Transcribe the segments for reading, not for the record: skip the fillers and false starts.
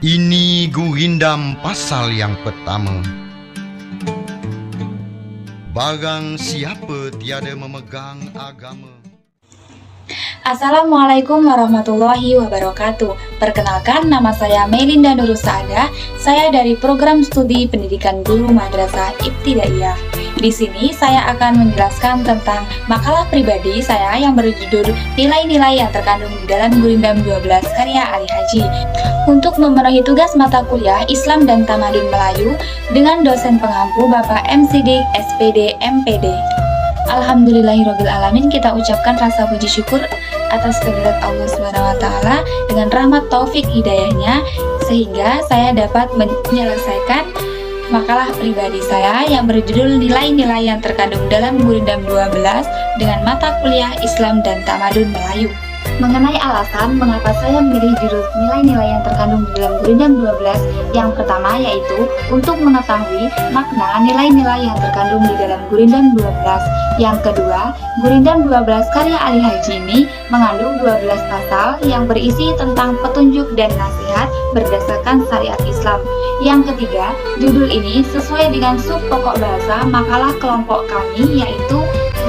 Ini Gurindam pasal yang pertama. Barang siapa tiada memegang agama. Assalamualaikum warahmatullahi wabarakatuh. Perkenalkan, nama saya Melinda Nurusada. Saya dari program studi pendidikan guru madrasah Ibtidaiyah. Di sini saya akan menjelaskan tentang makalah pribadi saya yang berjudul Nilai-nilai yang terkandung di dalam Gurindam 12 karya Ali Haji. Untuk memenuhi tugas mata kuliah Islam dan Tamadun Melayu dengan dosen pengampu Bapak M. Siddiq, SPD, MPD. Alhamdulillahirrabbilalamin, kita ucapkan rasa puji syukur atas kehadirat Allah SWT dengan rahmat taufik hidayahnya sehingga saya dapat menyelesaikan makalah pribadi saya yang berjudul Nilai-nilai yang terkandung dalam Gurindam 12 dengan mata kuliah Islam dan Tamadun Melayu. Mengenai alasan mengapa saya memilih judul nilai-nilai yang terkandung di dalam Gurindam 12, yang pertama yaitu untuk mengetahui makna nilai-nilai yang terkandung di dalam Gurindam 12. Yang kedua, Gurindam 12 karya Ali Haji ini mengandung 12 pasal yang berisi tentang petunjuk dan nasihat berdasarkan syariat Islam. Yang ketiga, judul ini sesuai dengan sub pokok bahasa makalah kelompok kami yaitu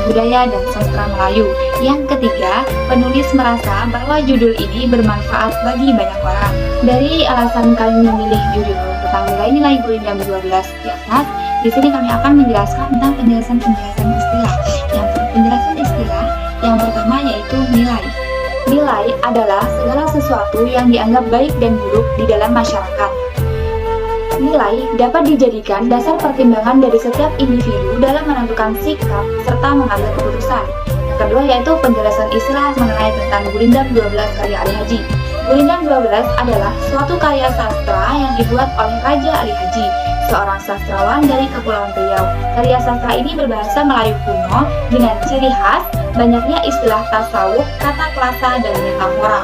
budaya dan sastra Melayu. Yang ketiga, penulis merasa bahwa judul ini bermanfaat bagi banyak orang. Dari alasan kami memilih judul tentang nilai-nilai Gurindam 12 di atas, di sini kami akan menjelaskan tentang penjelasan istilah. Penjelasan istilah yang pertama yaitu nilai. Nilai adalah segala sesuatu yang dianggap baik dan buruk di dalam masyarakat. Nilai dapat dijadikan dasar pertimbangan dari setiap individu dalam menentukan sikap serta mengambil keputusan. Yang kedua yaitu penjelasan istilah mengenai tentang Gurindam 12 karya Ali Haji. Gurindam 12 adalah suatu karya sastra yang dibuat oleh Raja Ali Haji, seorang sastrawan dari Kepulauan Riau. Karya sastra ini berbahasa Melayu kuno dengan ciri khas banyaknya istilah tasawuf, kata klasa, dan metafora.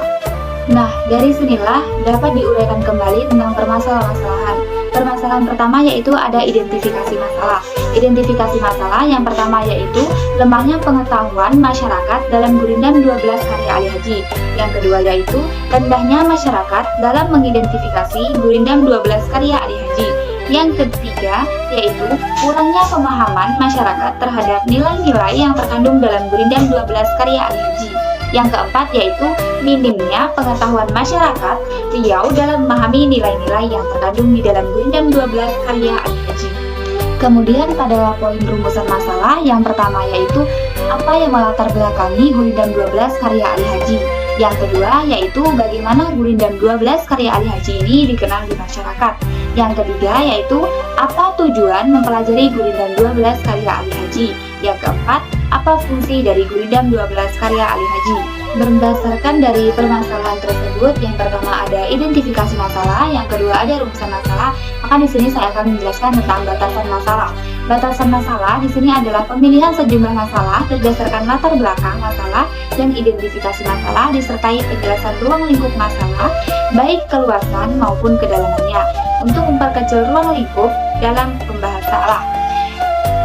Nah, dari sinilah dapat diuraikan kembali tentang permasalahan-masalahan. Permasalahan pertama yaitu ada identifikasi masalah. Identifikasi masalah yang pertama yaitu lemahnya pengetahuan masyarakat dalam Gurindam 12 karya Ali Haji. Yang kedua yaitu rendahnya masyarakat dalam mengidentifikasi Gurindam 12 karya Ali Haji. Yang ketiga yaitu kurangnya pemahaman masyarakat terhadap nilai-nilai yang terkandung dalam Gurindam 12 karya Ali Haji. Yang keempat yaitu minimnya pengetahuan masyarakat Riau dalam memahami nilai-nilai yang terkandung di dalam Gurindam 12 karya Ali Haji. Kemudian pada poin rumusan masalah yang pertama yaitu apa yang melatar belakangi Gurindam 12 karya Ali Haji. Yang kedua yaitu bagaimana Gurindam 12 karya Ali Haji ini dikenal di masyarakat. Yang ketiga yaitu apa tujuan mempelajari Gurindam 12 karya Ali Haji. Yang keempat, apa fungsi dari Gurindam 12 karya Ali Haji. Berdasarkan dari permasalahan tersebut, yang pertama ada identifikasi masalah, yang kedua ada rumusan masalah, maka di sini saya akan menjelaskan tentang batasan masalah. Batasan masalah di sini adalah pemilihan sejumlah masalah berdasarkan latar belakang masalah dan identifikasi masalah disertai penjelasan ruang lingkup masalah, baik keluasan maupun kedalamannya, untuk memperkecil ruang lingkup dalam pembahasan.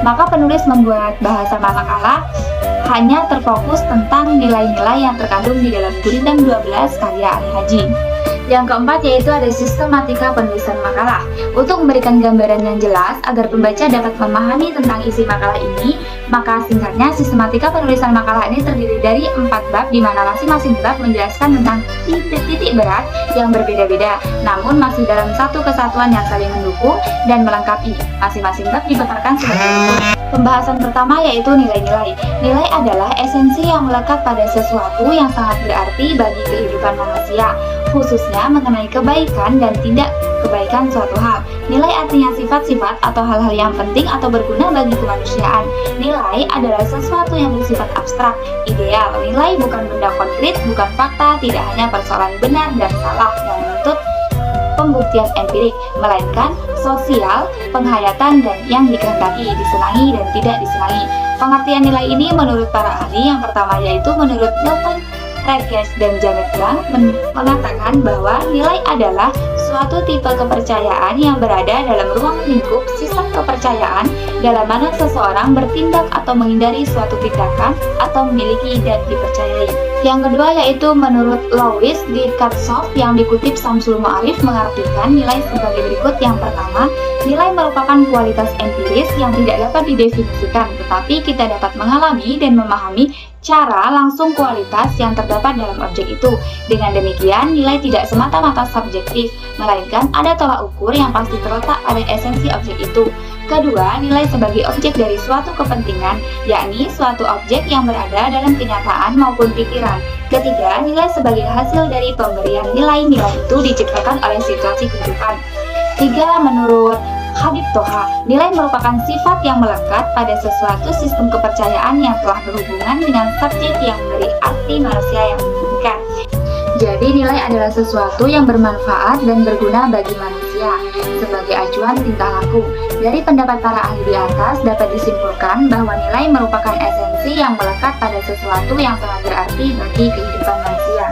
Maka penulis membuat bahasa makalah hanya terfokus tentang nilai-nilai yang terkandung di dalam Gurindam 12 karya Ali Haji. Yang keempat yaitu ada sistematika penulisan makalah. Untuk memberikan gambaran yang jelas agar pembaca dapat memahami tentang isi makalah ini, maka singkatnya sistematika penulisan makalah ini terdiri dari 4 bab di mana masing-masing bab menjelaskan tentang titik-titik berat yang berbeda-beda, namun masih dalam satu kesatuan yang saling mendukung dan melengkapi. Masing-masing bab dipaparkan sebagai berikut. Pembahasan pertama yaitu nilai-nilai. Nilai adalah esensi yang melekat pada sesuatu yang sangat berarti bagi kehidupan manusia, khususnya mengenai kebaikan dan tidak kebaikan suatu hal. Nilai artinya sifat-sifat atau hal-hal yang penting atau berguna bagi kemanusiaan. Nilai adalah sesuatu yang bersifat abstrak, ideal. Nilai bukan benda konkret, bukan fakta, tidak hanya persoalan benar dan salah yang menuntut pembuktian empirik, melainkan sosial, penghayatan, dan yang dikehendaki, disenangi dan tidak disenangi. Pengertian nilai ini menurut para ahli yang pertama yaitu menurut Milton Regis dan Janet Young mengatakan bahwa nilai adalah suatu tipe kepercayaan yang berada dalam ruang lingkup sistem kepercayaan dalam mana seseorang bertindak atau menghindari suatu tindakan atau memiliki dan dipercayai. Yang kedua yaitu menurut Louis D. Katzoff yang dikutip Samsul Ma'arif mengartikan nilai sebagai berikut. Yang pertama, nilai merupakan kualitas empiris yang tidak dapat didefinisikan, tetapi kita dapat mengalami dan memahami cara langsung kualitas yang terdapat dalam objek itu. Dengan demikian, nilai tidak semata-mata subjektif, melainkan ada tolak ukur yang pasti terletak pada esensi objek itu. Kedua, nilai sebagai objek dari suatu kepentingan, yakni suatu objek yang berada dalam kenyataan maupun pikiran. Ketiga, nilai sebagai hasil dari pemberian nilai-nilai itu diciptakan oleh situasi kehidupan. Tiga, menurut Habib Toha, nilai merupakan sifat yang melekat pada sesuatu sistem kepercayaan yang telah berhubungan dengan subjek yang memberi arti manusia yang menginginkan. Jadi nilai adalah sesuatu yang bermanfaat dan berguna bagi manusia sebagai acuan tingkah laku. Dari pendapat para ahli di atas dapat disimpulkan bahwa nilai merupakan esensi yang melekat pada sesuatu yang sangat berarti bagi kehidupan manusia.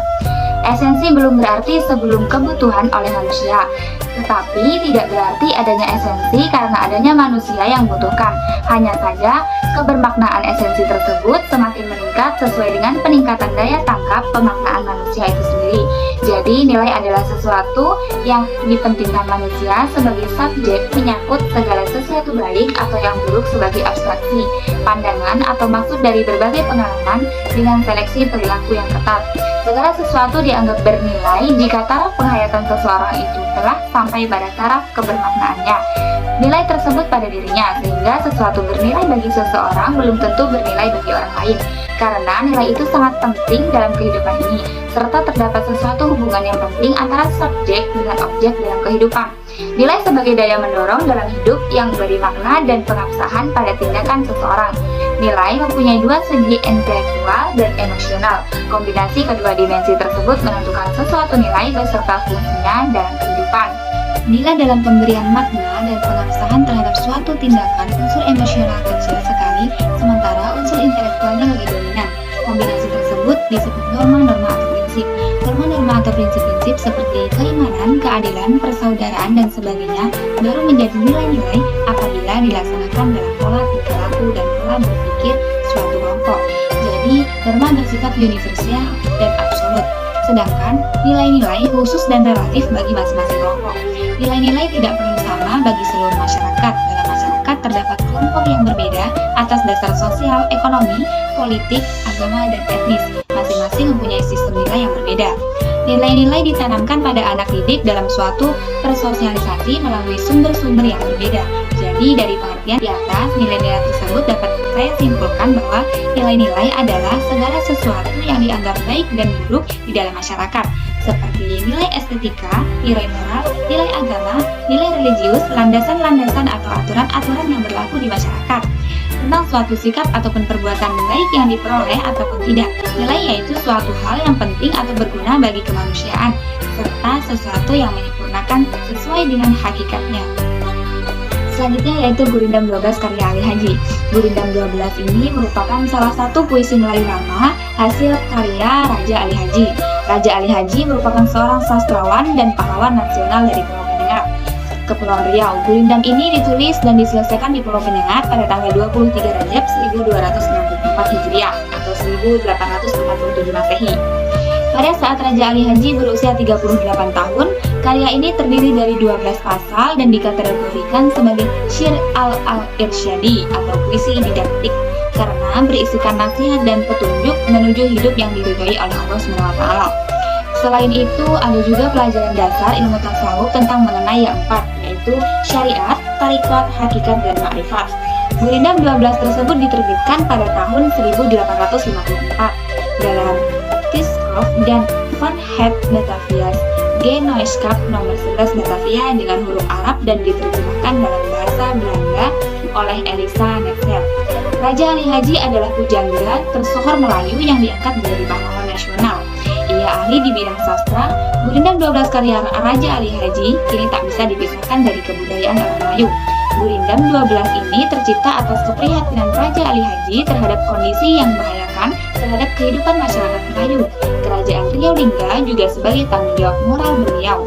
Esensi belum berarti sebelum kebutuhan oleh manusia, tetapi tidak berarti adanya esensi karena adanya manusia yang membutuhkan. Hanya saja, kebermaknaan esensi tersebut semakin meningkat sesuai dengan peningkatan daya tangkap pemaknaan manusia itu sendiri. Jadi, nilai adalah sesuatu yang dipentingkan manusia sebagai subjek menyangkut segala sesuatu baik atau yang buruk sebagai abstraksi, pandangan atau maksud dari berbagai pengalaman dengan seleksi perilaku yang ketat. Segala sesuatu dianggap bernilai jika taraf penghayatan seseorang itu telah sampai pada taraf kebermaknaannya. Nilai tersebut pada dirinya, sehingga sesuatu bernilai bagi seseorang belum tentu bernilai bagi orang lain. Karena nilai itu sangat penting dalam kehidupan ini, serta terdapat sesuatu hubungan yang penting antara subjek dengan objek dalam kehidupan. Nilai sebagai daya mendorong dalam hidup yang memberi makna dan pengabsahan pada tindakan seseorang. Nilai mempunyai dua segi, intelektual dan emosional. Kombinasi kedua dimensi tersebut menentukan sesuatu nilai beserta fungsinya dalam kehidupan. Nilai dalam pemberian makna dan pengabsahan terhadap suatu tindakan unsur emosional kecil sekali, sementara unsur intelektualnya lebih dominan. Kombinasi tersebut disebut norma-norma atau prinsip. Norma-norma atau prinsip-prinsip seperti keimanan, keadilan, persaudaraan, dan sebagainya baru menjadi nilai-nilai apabila dilaksanakan dalam pola tingkah laku dan pola berpikir suatu kelompok. Jadi, norma bersifat universal dan absolut, sedangkan nilai-nilai khusus dan relatif bagi masing-masing kelompok. Nilai-nilai tidak perlu sama bagi seluruh masyarakat. Dalam masyarakat terdapat kelompok yang berbeda atas dasar sosial, ekonomi, politik, agama, dan etnis. Masing-masing mempunyai sistem nilai yang berbeda. Nilai-nilai ditanamkan pada anak didik dalam suatu persosialisasi melalui sumber-sumber yang berbeda. Jadi dari pengertian di atas, nilai-nilai tersebut dapat saya simpulkan bahwa nilai-nilai adalah segala sesuatu yang dianggap baik dan buruk di dalam masyarakat, seperti nilai estetika, nilai moral, nilai agama, nilai religius, landasan-landasan atau aturan-aturan yang berlaku di masyarakat tentang suatu sikap ataupun perbuatan baik yang diperoleh ataupun tidak. Nilai yaitu suatu hal yang penting atau berguna bagi kemanusiaan, serta sesuatu yang menyempurnakan sesuai dengan hakikatnya. Selanjutnya yaitu Gurindam 12 karya Ali Haji. Gurindam 12 ini merupakan salah satu puisi Melayu lama hasil karya Raja Ali Haji. Raja Ali Haji merupakan seorang sastrawan dan pahlawan nasional dari Pulau Penyengat, Kepulauan Riau. Gurindam ini ditulis dan diselesaikan di Pulau Penyengat pada tanggal 23 Rajab 1264 Hijriah atau 1847 Masehi. Pada saat Raja Ali Haji berusia 38 tahun, karya ini terdiri dari 12 pasal dan dikategorikan sebagai Syir al-Irsyadi atau puisi didaktik karena berisikan nasihat dan petunjuk menuju hidup yang diridhoi oleh Allah SWT. Selain itu, ada juga pelajaran dasar ilmu tasawuf tentang mengenai yang empat, yaitu syariat, tarikat, hakikat, dan ma'rifat. Gurindam 12 tersebut diterbitkan pada tahun 1854 dalam Tiskov dan Van Het Batavia's Genootschap nomor 11 Batavia dengan huruf Arab dan diterjemahkan dalam bahasa Belanda oleh Elisa Netzel. Raja Ali Haji adalah pujangga tersohor Melayu yang diangkat menjadi pahlawan nasional. Ia ahli di bidang sastra. Gurindam 12 karya Raja Ali Haji kini tak bisa dipisahkan dari kebudayaan orang Melayu. Gurindam 12 ini tercipta atas keprihatinan Raja Ali Haji terhadap kondisi yang membahayakan terhadap kehidupan masyarakat Melayu. Kerajaan Riau Lingga juga sebagai tanggung jawab moral beliau.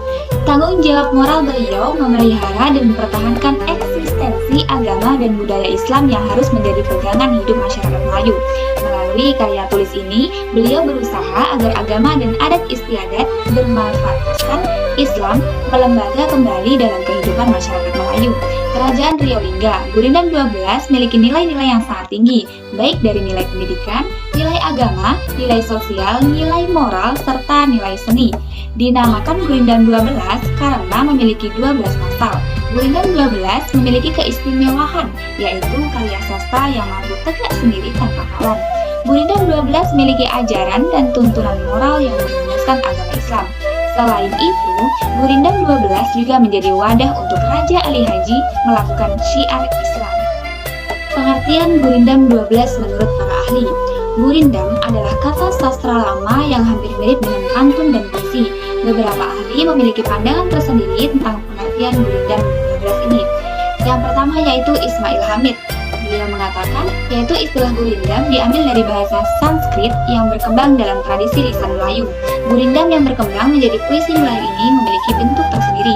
Tanggung jawab moral beliau memelihara dan mempertahankan eksistensi agama dan budaya Islam yang harus menjadi pegangan hidup masyarakat Melayu. Melalui karya tulis ini, beliau berusaha agar agama dan adat istiadat bermanfaatkan Islam melembaga kembali dalam kehidupan masyarakat Melayu. Kerajaan Riau Lingga, Gurindam 12 memiliki nilai-nilai yang sangat tinggi, baik dari nilai pendidikan, nilai agama, nilai sosial, nilai moral, serta nilai seni. Dinamakan Gurindam 12 karena memiliki 12 pasal. Gurindam 12 memiliki keistimewaan, yaitu karya sastra yang mampu tegak sendiri tanpa halang. Gurindam 12 memiliki ajaran dan tuntunan moral yang merumuskan agama Islam. Selain itu, Gurindam 12 juga menjadi wadah untuk Raja Ali Haji melakukan syiar Islam. Pengertian Gurindam 12 menurut para ahli. Gurindam adalah kata sastra lama yang hampir mirip dengan pantun dan puisi. Beberapa ahli memiliki pandangan tersendiri tentang pengertian Gurindam 12 ini. Yang pertama yaitu Ismail Hamid. Beliau mengatakan, yaitu istilah Gurindam diambil dari bahasa Sanskrit yang berkembang dalam tradisi lisan Melayu. Gurindam yang berkembang menjadi puisi Melayu ini memiliki bentuk tersendiri.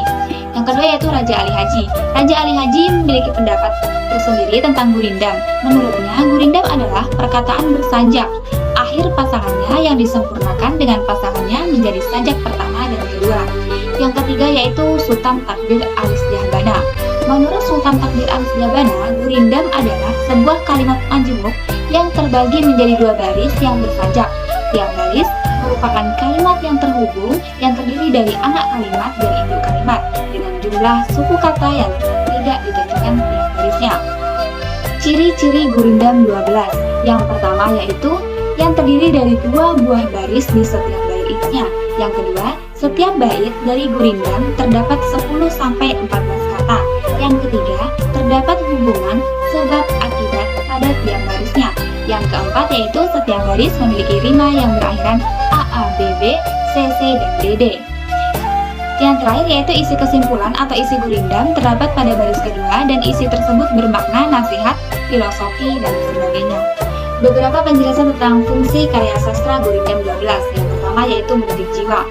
Yang kedua yaitu Raja Ali Haji. Raja Ali Haji memiliki pendapat tersendiri tentang Gurindam. Menurutnya, Gurindam adalah perkataan bersajak. Akhir pasangannya yang disempurnakan dengan pasangannya menjadi sajak pertama dan kedua. Yang ketiga yaitu Sultan Takdir Alis Jahbana. Menurut Sultan Takdir Alis Jahbana, Gurindam adalah sebuah kalimat majemuk yang terbagi menjadi dua baris yang bersajak. Tiap baris merupakan kalimat yang terhubung yang terdiri dari anak kalimat dan induk kalimat dengan jumlah suku kata yang tidak ditentukan tiap barisnya. Ciri-ciri Gurindam 12. Yang pertama yaitu yang terdiri dari dua buah baris di setiap baitnya. Yang kedua, setiap bait dari Gurindam terdapat 10-14 kata. Yang ketiga, terdapat hubungan sebab akibat pada tiap barisnya. Yang keempat yaitu setiap baris memiliki rima yang berakhiran A, B, B, C, dan DD. Yang terakhir yaitu isi kesimpulan atau isi Gurindam terdapat pada baris kedua dan isi tersebut bermakna nasihat, filosofi, dan sebagainya. Beberapa penjelasan tentang fungsi karya sastra Gurindam 12. Yang pertama yaitu mendidik jiwa.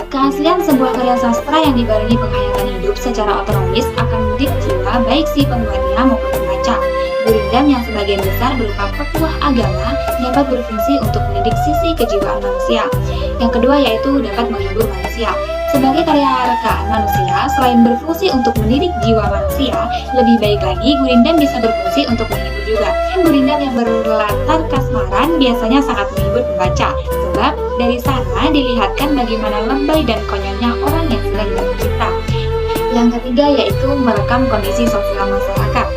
Keaslian sebuah karya sastra yang dibarengi penghayatan hidup secara otonomis akan mendidik jiwa baik si pembuatnya maupun pembaca. Gurindam yang sebagian besar berupa petuah agama dapat berfungsi untuk mendidik sisi kejiwaan manusia. Yang kedua yaitu dapat menghibur manusia. Sebagai karya rekaan manusia, selain berfungsi untuk mendidik jiwa manusia, lebih baik lagi Gurindam bisa berfungsi untuk menghibur juga. Gurindam yang berlatar kasmaran biasanya sangat menghibur pembaca, sebab dari sana dilihatkan bagaimana lebay dan konyolnya orang yang sedang bercerita. Yang ketiga yaitu merekam kondisi sosial masyarakat.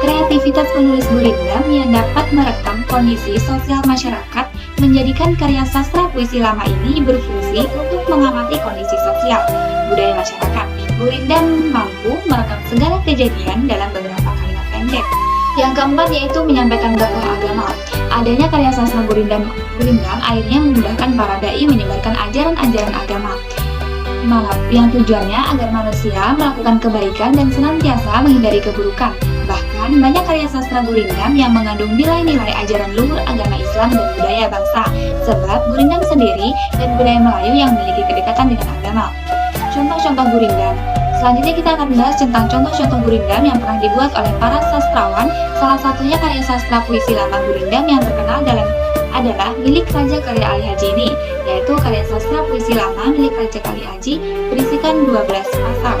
Kreativitas penulis Gurindam yang dapat merekam kondisi sosial masyarakat menjadikan karya sastra puisi lama ini berfungsi untuk mengamati kondisi sosial budaya masyarakat. Gurindam mampu merekam segala kejadian dalam beberapa kalimat pendek. Yang keempat yaitu menyampaikan dakwah agama. Adanya karya sastra Gurindam akhirnya memudahkan para dai menyebarkan ajaran-ajaran agama. Yang tujuannya agar manusia melakukan kebaikan dan senantiasa menghindari keburukan. Bahkan banyak karya sastra Gurindam yang mengandung nilai-nilai ajaran luhur agama Islam dan budaya bangsa. Sebab Gurindam sendiri dan budaya Melayu yang memiliki kedekatan dengan agama. Contoh-contoh Gurindam. Selanjutnya kita akan membahas tentang contoh-contoh Gurindam yang pernah dibuat oleh para sastrawan. Salah satunya karya sastra puisi lama Gurindam yang terkenal adalah milik Raja Karya Ali Haji ini, yaitu karya sastra puisi lama milik Raja Karya Haji berisikan 12 pasal.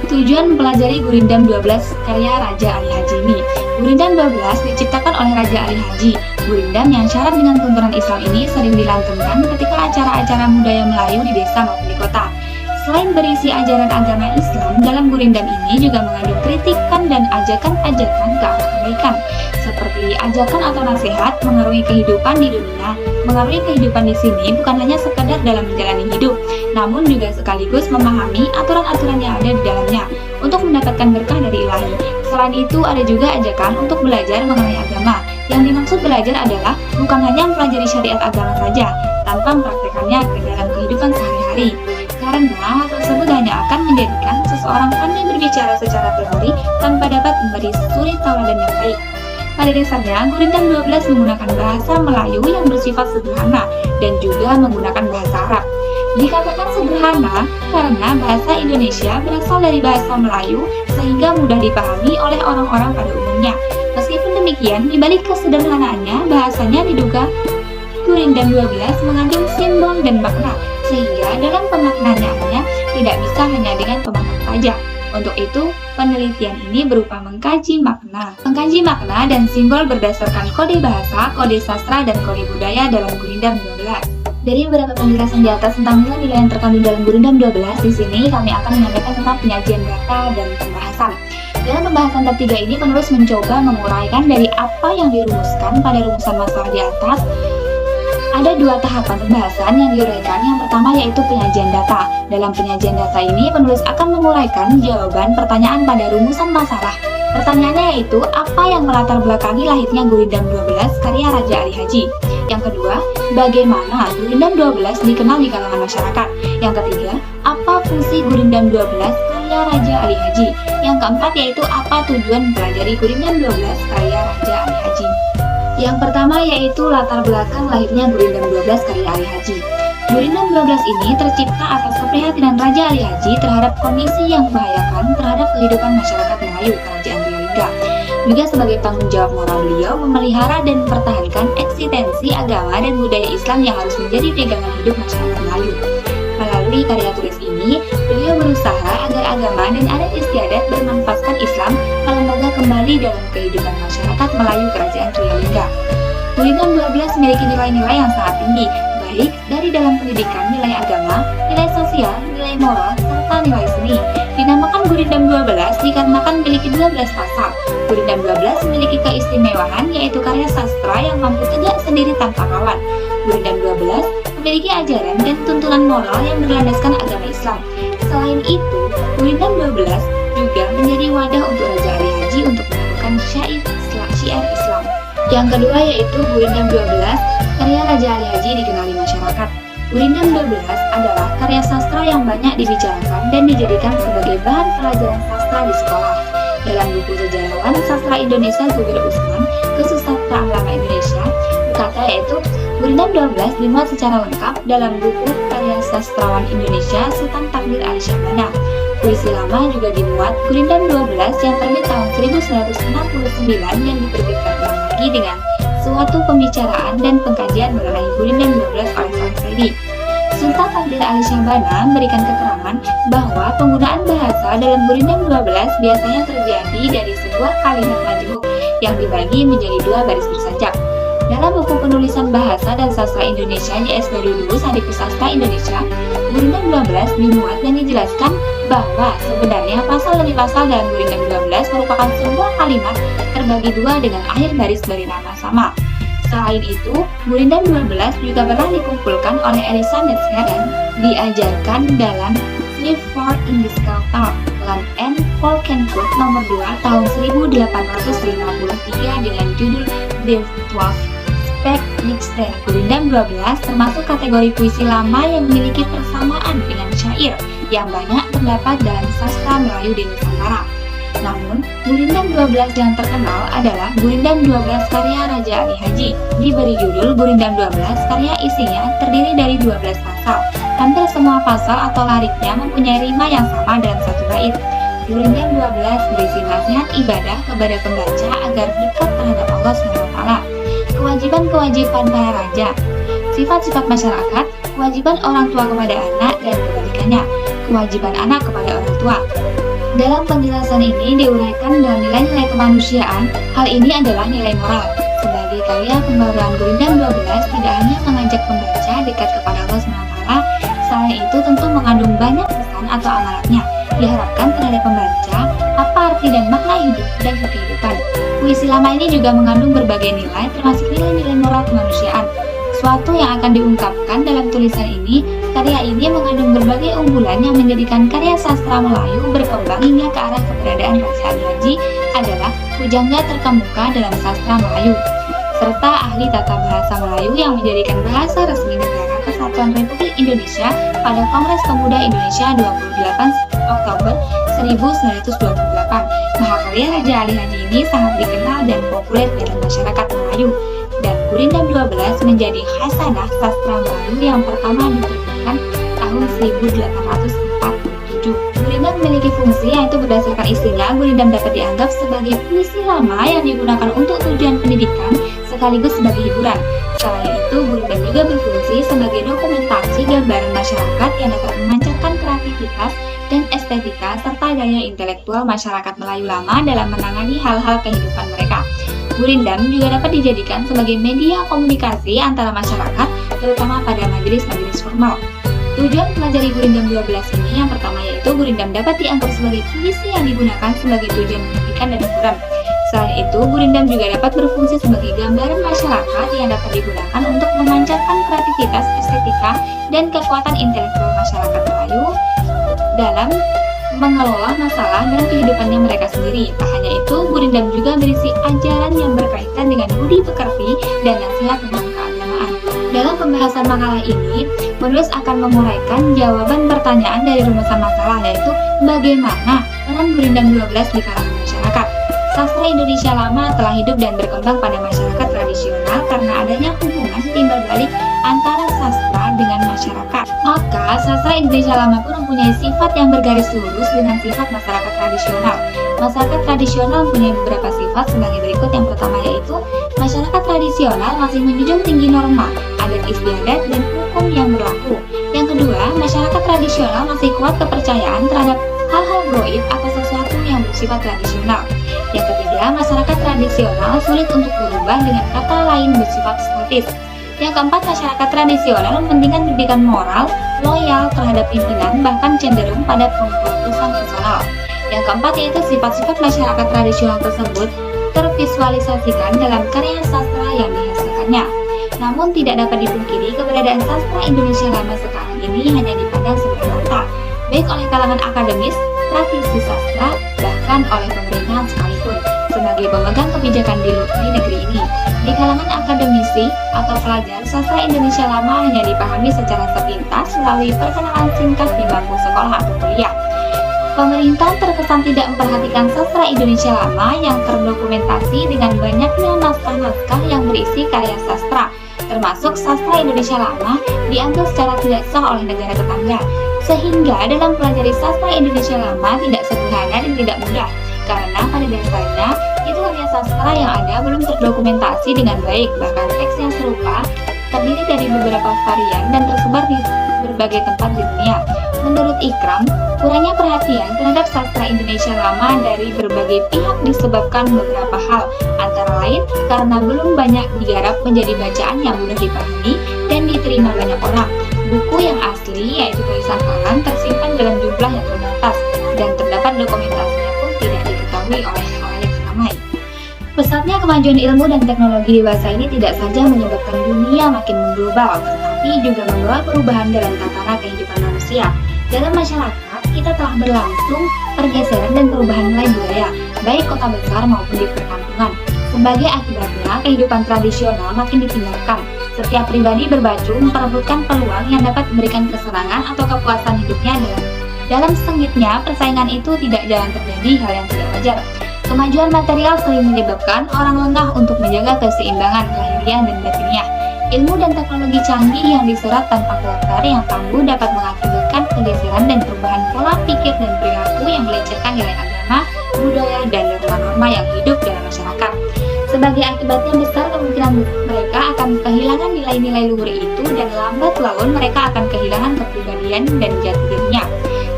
Tujuan mempelajari Gurindam 12 karya Raja Ali Haji ini. Gurindam 12 diciptakan oleh Raja Ali Haji. Gurindam yang syarat dengan tuntunan Islam ini sering dilantunkan ketika acara-acara budaya Melayu di desa maupun di kota. Selain berisi ajaran agama Islam, dalam Gurindam ini juga mengandung kritikan dan ajakan-ajakan ke arah kebaikan, seperti ajakan atau nasihat mengarungi kehidupan di dunia. Mengarungi kehidupan di sini bukan hanya sekadar dalam menjalani hidup, namun juga sekaligus memahami aturan-aturan yang ada di dalamnya untuk mendapatkan berkah dari Ilahi. Selain itu, ada juga ajakan untuk belajar mengenai agama. Yang dimaksud belajar adalah bukan hanya mempelajari syariat agama saja, tanpa mempraktekannya ke dalam kehidupan sehari-hari. Karena hal tersebut hanya akan menjadikan seseorang pandai berbicara secara teori tanpa dapat memberi suri tauladan yang baik. Pada dasarnya, Gurindam 12 menggunakan bahasa Melayu yang bersifat sederhana dan juga menggunakan bahasa Arab. Dikatakan sederhana karena bahasa Indonesia berasal dari bahasa Melayu sehingga mudah dipahami oleh orang-orang pada umumnya. Meskipun demikian, di balik kesederhanaannya, bahasanya diduga Gurindam 12 mengandung simbol dan makna, sehingga dalam pemaknaannya tidak bisa hanya dengan pemahaman saja. Untuk itu, penelitian ini berupa mengkaji makna dan simbol berdasarkan kode bahasa, kode sastra, dan kode budaya dalam Gurindam 12. Dari beberapa penjelasan di atas tentang nilai-nilai yang terkandung dalam Gurindam 12, di sini kami akan menyampaikan tentang penyajian data dan pembahasan. Dalam pembahasan bab 3 ini, penulis mencoba menguraikan dari apa yang dirumuskan pada rumusan masalah di atas. Ada dua tahapan pembahasan yang diuraikan. Yang pertama yaitu penyajian data. Dalam penyajian data ini, penulis akan menguraikan jawaban pertanyaan pada rumusan masalah. Pertanyaannya yaitu, apa yang melatar belakangi lahirnya Gurindam 12 karya Raja Ali Haji? Yang kedua, bagaimana Gurindam 12 dikenal di kalangan masyarakat? Yang ketiga, apa fungsi Gurindam 12 karya Raja Ali Haji? Yang keempat yaitu, apa tujuan mempelajari Gurindam 12 karya Raja Ali Haji? Yang pertama yaitu latar belakang lahirnya Gurindam 12 karya Ali Haji. Gurindam 12 ini tercipta atas keprihatinan Raja Ali Haji terhadap kondisi yang membahayakan terhadap kehidupan masyarakat Melayu Kerajaan Riolingga. Juga sebagai tanggung jawab moral beliau memelihara dan mempertahankan eksistensi agama dan budaya Islam yang harus menjadi pegangan hidup masyarakat Melayu. Melalui karya tulis ini, beliau berusaha agar agama dan adat istiadat bermanfaatkan Islam melembaga kembali dalam kehidupan masyarakat Melayu Kerajaan Riolingga. Gurindam 12 memiliki nilai-nilai yang sangat tinggi, baik dari dalam pendidikan, nilai agama, nilai sosial, nilai moral, serta nilai seni. Dinamakan Gurindam 12 dikarenakan memiliki 12 pasal. Gurindam 12 memiliki keistimewaan yaitu karya sastra yang mampu tegak sendiri tanpa kawan. Gurindam 12 memiliki ajaran dan tuntunan moral yang berlandaskan agama Islam. Selain itu, Gurindam 12 juga menjadi wadah untuk Raja Ali Haji untuk melakukan syiar Islam. Yang kedua yaitu Gurindam 12 karya Raja Ali Haji dikenali masyarakat. Gurindam 12 adalah karya sastra yang banyak dibicarakan dan dijadikan sebagai bahan pelajaran sastra di sekolah. Dalam buku sejarawan sastra Indonesia Zubair Usman, Kesusastraan Lama Indonesia, berkata yaitu Gurindam 12 dimuat secara lengkap dalam buku karya sastrawan Indonesia Sultan Takdir Ali Syahbana. Puisi lama juga dimuat Gurindam 12 yang terbit tahun 1969 yang diterbitkan ulang lagi dengan suatu pembicaraan dan pengkajian mengenai Gurindam 12 oleh Saleh Saidi. Sultan Takdir Ali Syahbana memberikan keterangan bahwa penggunaan bahasa dalam Gurindam 12 biasanya terjadi dari sebuah kalimat majmuk yang dibagi menjadi dua baris bersajak. Dalam buku penulisan bahasa dan sastra Indonesia YS Dulu Sadiku Sastra Indonesia, Gurindam 12 dimuat dan dijelaskan bahwa sebenarnya pasal demi pasal dalam Gurindam 12 merupakan sebuah kalimat terbagi dua dengan akhir baris bernama sama. Selain itu, Gurindam 12 juga pernah dikumpulkan oleh Elisa Metzger dan diajarkan dalam Live for English Culture and Volkenkunde nomor 2 tahun 1853 dengan judul The 12 Speklichster. Gurindam 12 termasuk kategori puisi lama yang memiliki persamaan dengan syair yang banyak terdapat dalam sastra Melayu di Nusantara. Namun, Gurindam 12 yang terkenal adalah Gurindam 12 karya Raja Ali Haji. Diberi judul Gurindam 12 karya isinya terdiri dari 12 pasal. Hampir semua pasal atau lariknya mempunyai rima yang sama dalam satu bait. Gurindam 12 berisi nasihat ibadah kepada pembaca agar dekat terhadap Allah SWT. Kewajiban-kewajiban para raja, sifat-sifat masyarakat, kewajiban orang tua kepada anak dan kebalikannya, kewajiban anak kepada orang tua. Dalam penjelasan ini diuraikan dalam nilai-nilai kemanusiaan. Hal ini adalah nilai moral. Sebagai karya pembawaan Gurindam 12 tidak hanya mengajak pembaca dekat kepada Allah SWT, selain itu tentu mengandung banyak pesan atau amanatnya. Diharapkan terhadap pembaca apa arti dan makna hidup dan kehidupan. Puisi lama ini juga mengandung berbagai nilai, termasuk nilai-nilai moral kemanusiaan. Suatu yang akan diungkapkan dalam tulisan ini, karya ini mengandung berbagai unggulan yang menjadikan karya sastra Melayu berkembang hingga ke arah keberadaan Raja Ali Haji adalah pujangga terkemuka dalam sastra Melayu, serta ahli tata bahasa Melayu yang menjadikan bahasa resmi Negara Kesatuan Republik Indonesia pada Kongres Pemuda Indonesia 28 Oktober 1928. Mahakarya Raja Ali Haji ini sangat dikenal dan populer dalam masyarakat Melayu, dan Gurindam 12 menjadi khasanah sastra Melayu yang pertama diterbitkan tahun 1847. Gurindam memiliki fungsi, yaitu berdasarkan isinya, Gurindam dapat dianggap sebagai puisi lama yang digunakan untuk tujuan pendidikan sekaligus sebagai hiburan. Selain itu, Gurindam juga berfungsi sebagai dokumentasi gambaran masyarakat yang dapat memancarkan kreativitas dan estetika serta daya intelektual masyarakat Melayu lama dalam menangani hal-hal kehidupan mereka. Gurindam juga dapat dijadikan sebagai media komunikasi antara masyarakat, terutama pada majelis-majelis formal. Tujuan pelajari Gurindam 12 ini yang pertama yaitu Gurindam dapat dianggap sebagai puisi yang digunakan sebagai tujuan pendidikan dan hiburan. Selain itu, Gurindam juga dapat berfungsi sebagai gambaran masyarakat yang dapat digunakan untuk memancarkan kreativitas, estetika, dan kekuatan intelektual masyarakat Melayu dalam mengelola masalah dalam kehidupannya mereka sendiri. Tak hanya itu, Gurindam juga berisi ajaran yang berkaitan dengan budi pekerti dan nasihat tentang keagamaan. Dalam pembahasan makalah ini, penulis akan menguraikan jawaban pertanyaan dari rumusan masalah, yaitu bagaimana peran Gurindam 12 di kalangan masyarakat. Sastra Indonesia lama telah hidup dan berkembang pada masyarakat tradisional karena adanya hubungan timbal balik antara sastra dengan masyarakat. Maka, sastra Indonesia lama pun mempunyai sifat yang bergaris lurus dengan sifat masyarakat tradisional. Masyarakat tradisional mempunyai beberapa sifat sebagai berikut. Yang pertama yaitu, masyarakat tradisional masih menjunjung tinggi norma, adat istiadat, dan hukum yang berlaku. Yang kedua, masyarakat tradisional masih kuat kepercayaan terhadap hal-hal gaib atau sesuatu yang bersifat tradisional. Yang ketiga, masyarakat tradisional sulit untuk berubah dengan kata lain bersifat statis. Yang keempat, masyarakat tradisional mementingkan pendidikan moral, loyal terhadap pimpinan, bahkan cenderung pada pengkultusan personal. Yang keempat yaitu sifat-sifat masyarakat tradisional tersebut tervisualisasikan dalam karya sastra yang dihasilkannya. Namun tidak dapat dipungkiri keberadaan sastra Indonesia lama sekarang ini hanya dipandang sebelah mata, baik oleh kalangan akademis, praktisi sastra, bahkan oleh pemerintahan sekalipun, sebagai pemegang kebijakan di negeri ini. Di kalangan akademisi atau pelajar, sastra Indonesia lama hanya dipahami secara sepintas melalui perkenalan singkat di bangku sekolah atau kuliah. Pemerintah terkesan tidak memperhatikan sastra Indonesia lama yang terdokumentasi dengan banyaknya naskah-naskah yang berisi karya sastra, termasuk sastra Indonesia lama dianggap secara tidak sah oleh negara tetangga. Sehingga dalam pelajari sastra Indonesia lama tidak sederhana dan tidak mudah, karena pada dasarnya itu karya sastra yang ada belum terdokumentasi dengan baik, bahkan teks yang serupa terdiri dari beberapa varian dan tersebar di berbagai tempat di dunia. Menurut Ikram, kurangnya perhatian terhadap sastra Indonesia lama dari berbagai pihak disebabkan beberapa hal, antara lain karena belum banyak digarap menjadi bacaan yang mudah dipahami dan diterima banyak orang. Buku yang asli, yaitu tulisan tangan, tersimpan dalam jumlah yang terbatas, dan terdapat dokumentasinya pun tidak diketahui oleh khalayak ramai. Pesatnya kemajuan ilmu dan teknologi dewasa ini tidak saja menyebabkan dunia makin mengglobal, tetapi juga membawa perubahan dalam tatanan kehidupan manusia. Dalam masyarakat, kita telah berlangsung pergeseran dan perubahan nilai budaya, baik kota besar maupun di perkampungan. Sebagai akibatnya, kehidupan tradisional makin ditinggalkan. Setiap pribadi berbaju memperebutkan peluang yang dapat memberikan kesenangan atau kepuasan hidupnya dalam sengitnya persaingan itu tidak jarang terjadi hal yang tidak wajar. Kemajuan material sering menyebabkan orang lengah untuk menjaga keseimbangan lahiriah dan batiniah. Ilmu dan teknologi canggih yang diserap tanpa filter yang tangguh dapat mengakibatkan pergeseran dan perubahan pola pikir dan perilaku yang melecehkan nilai agama, budaya, dan norma-norma yang hidup dalam masyarakat. Sebagai akibatnya besar kemungkinan mereka akan kehilangan nilai-nilai luhur itu dan lambat laun mereka akan kehilangan kepribadian dan jati dirinya.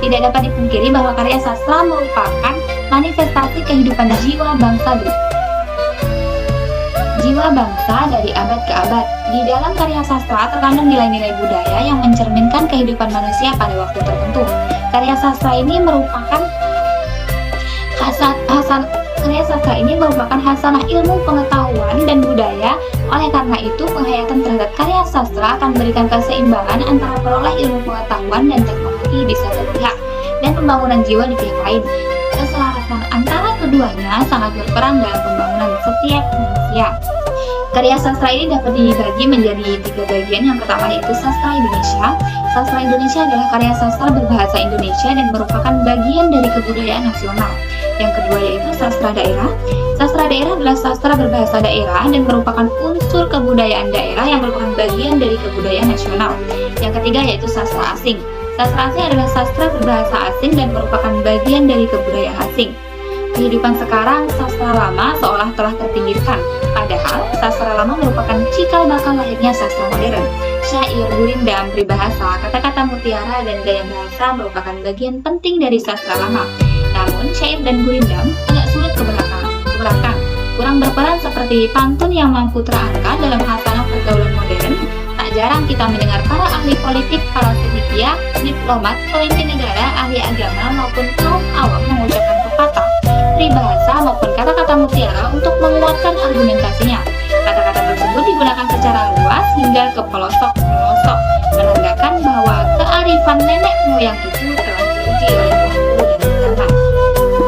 Tidak dapat dipungkiri bahwa karya sastra merupakan manifestasi kehidupan jiwa bangsa dari abad ke abad. Di dalam karya sastra terkandung nilai-nilai budaya yang mencerminkan kehidupan manusia pada waktu tertentu. Karya sastra ini merupakan hasanah ilmu, pengetahuan, dan budaya. Oleh karena itu, penghayatan terhadap karya sastra akan memberikan keseimbangan antara peroleh ilmu pengetahuan dan teknologi di satu pihak, dan pembangunan jiwa di pihak lain. Keselarasan antara keduanya sangat berperan dalam pembangunan setiap manusia. Karya sastra ini dapat dibagi menjadi 3 bagian. Yang pertama yaitu sastra Indonesia. Sastra Indonesia adalah karya sastra berbahasa Indonesia dan merupakan bagian dari kebudayaan nasional. Yang kedua yaitu sastra daerah. Sastra daerah adalah sastra berbahasa daerah dan merupakan unsur kebudayaan daerah yang merupakan bagian dari kebudayaan nasional. Yang ketiga yaitu sastra asing. Sastra asing adalah sastra berbahasa asing dan merupakan bagian dari kebudayaan asing. Kehidupan sekarang, sastra lama seolah telah terpinggirkan. Padahal, sastra lama merupakan cikal bakal lahirnya sastra modern. Syair, gurindam, peribahasa, kata-kata mutiara, dan gaya bahasa merupakan bagian penting dari sastra lama. Namun, syair dan gurindam agak sulit ke belakang. Kurang berperan seperti pantun yang mampu terangkat dalam hasanah pergaulan modern. Tak jarang kita mendengar para ahli politik, para cendekia, diplomat, pemimpin negara, ahli agama, maupun kaum awam mengucapkan pepatah, peribahasa, maupun kata-kata mutiara untuk menguatkan argumentasinya. Kata-kata tersebut digunakan secara luas hingga ke pelosok-pelosok, menandakan bahwa kearifan nenek moyang itu telah teruji oleh waktu dan zaman.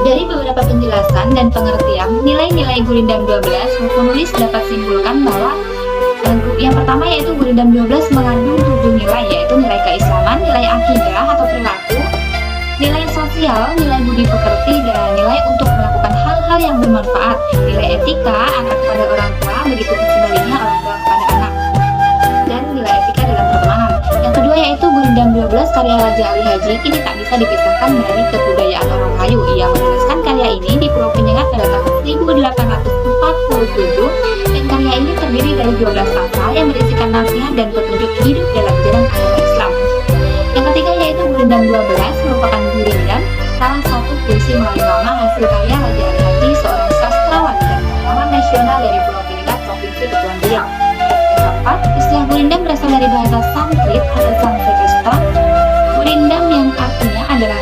Dari beberapa penjelasan dan pengertian nilai-nilai Gurindam 12, penulis dapat simpulkan bahwa yang pertama yaitu Gurindam 12 mengandung 7 nilai, yaitu nilai keislaman, nilai akidah atau perilaku, nilai sosial, nilai budi pekerti, dan nilai untuk melakukan hal-hal yang bermanfaat, nilai etika, anak kepada orang tua, begitu sebaliknya orang tua kepada anak, dan nilai etika dalam pertemanan. Yang kedua yaitu Gurindam 12 karya Raja Ali Haji ini tak bisa dipisahkan dari kebudayaan orang Melayu. Ia menuliskan karya ini di Pulau Penyengat pada tahun 1847 dan karya ini terdiri dari 12 pasal yang berisikan nasihat dan petunjuk hidup dalam jalan agama Islam. Yang ketiga yaitu Gurindam 12 merupakan gurindam, salah satu puisi Melayu lama hasil karya Raja Ali Haji, seorang sastrawan dan pahlawan nasional dari Pulau Penyengat, Provinsi Kepulauan Riau. Yang keempat, istilah gurindam berasal dari bahasa Sanskrit atau Sanskerta. Gurindam yang artinya adalah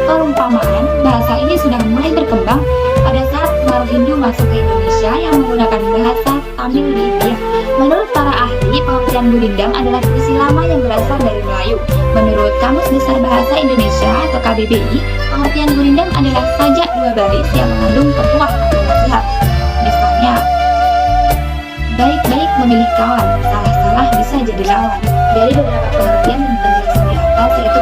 perumpamaan. Bahasa ini sudah mulai berkembang pada saat pengaruh Hindu masuk ke Indonesia yang menggunakan bahasa Tamil di India. Menurut para ahli, pengertian gurindam adalah puisi lama yang berasal dari Melayu. Menurut Kamus Besar Bahasa Indonesia atau KBBI, pengertian gurindam adalah sajak 2 baris yang mengandung petuah atau nasihat. Misalnya, baik-baik memilih kawan, salah-salah bisa jadi lawan. Dari beberapa pengertian dan penjelasan di atas, yaitu